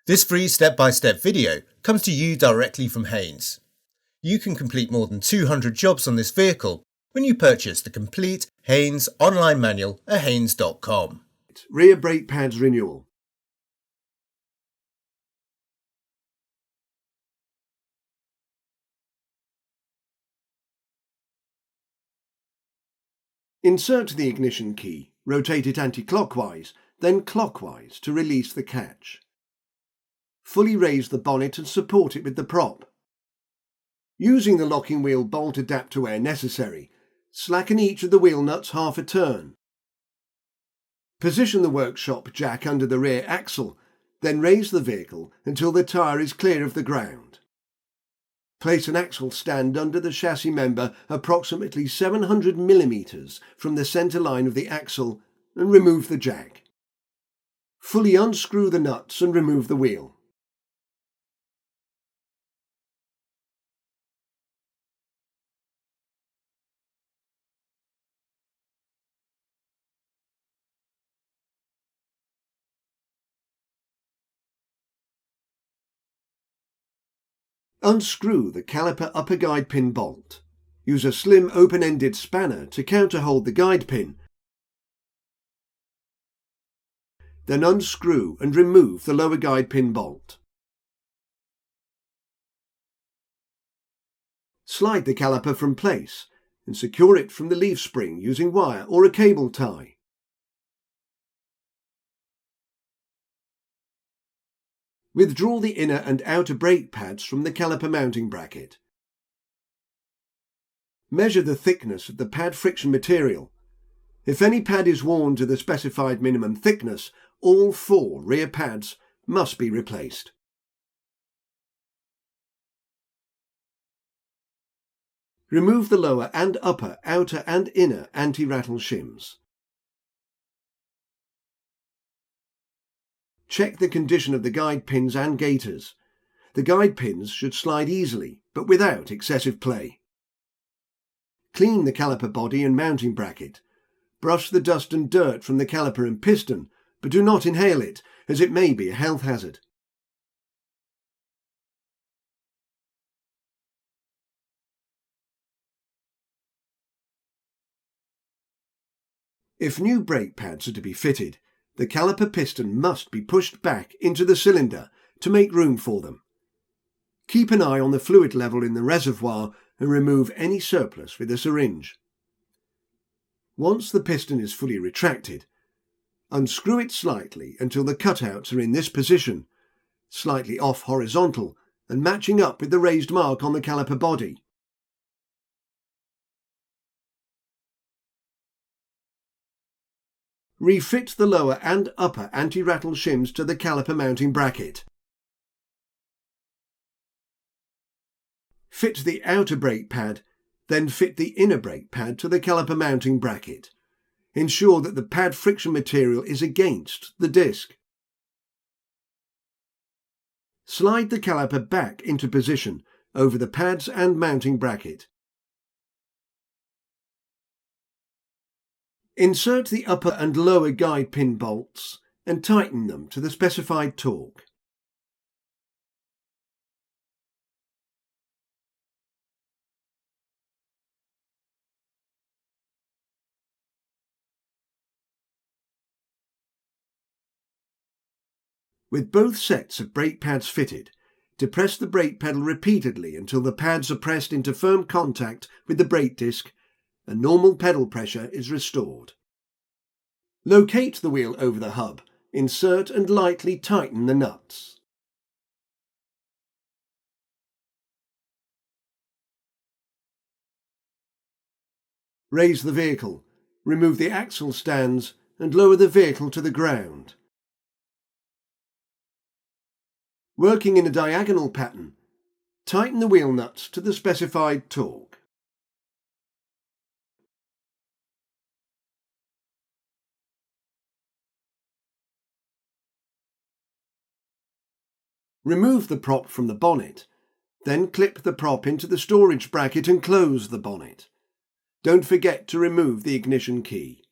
This free step-by-step video comes to you directly from Haynes. You can complete more than 200 jobs on this vehicle when you purchase the complete Haynes online manual at haynes.com. Rear brake pads renewal. Insert the ignition key, rotate it anti-clockwise, then clockwise to release the catch. Fully raise the bonnet and support it with the prop. Using the locking wheel bolt adapter where necessary, slacken each of the wheel nuts half a turn. Position the workshop jack under the rear axle, then raise the vehicle until the tyre is clear of the ground. Place an axle stand under the chassis member approximately 700 mm from the centre line of the axle and remove the jack. Fully unscrew the nuts and remove the wheel. Unscrew the caliper upper guide pin bolt. Use a slim open-ended spanner to counterhold the guide pin. Then unscrew and remove the lower guide pin bolt. Slide the caliper from place and secure it from the leaf spring using wire or a cable tie. Withdraw the inner and outer brake pads from the caliper mounting bracket. Measure the thickness of the pad friction material. If any pad is worn to the specified minimum thickness, all 4 rear pads must be replaced. Remove the lower and upper, outer and inner anti-rattle shims. Check the condition of the guide pins and gaiters. The guide pins should slide easily, but without excessive play. Clean the caliper body and mounting bracket. Brush the dust and dirt from the caliper and piston, but do not inhale it, as it may be a health hazard. If new brake pads are to be fitted, the caliper piston must be pushed back into the cylinder to make room for them. Keep an eye on the fluid level in the reservoir and remove any surplus with a syringe. Once the piston is fully retracted, unscrew it slightly until the cutouts are in this position, slightly off horizontal and matching up with the raised mark on the caliper body. Refit the lower and upper anti-rattle shims to the caliper mounting bracket. Fit the outer brake pad, then fit the inner brake pad to the caliper mounting bracket. Ensure that the pad friction material is against the disc. Slide the caliper back into position over the pads and mounting bracket. Insert the upper and lower guide pin bolts and tighten them to the specified torque. With both sets of brake pads fitted, depress the brake pedal repeatedly until the pads are pressed into firm contact with the brake disc and normal pedal pressure is restored. Locate the wheel over the hub, insert and lightly tighten the nuts. Raise the vehicle, remove the axle stands and lower the vehicle to the ground. Working in a diagonal pattern, tighten the wheel nuts to the specified torque. Remove the prop from the bonnet, then clip the prop into the storage bracket and close the bonnet. Don't forget to remove the ignition key.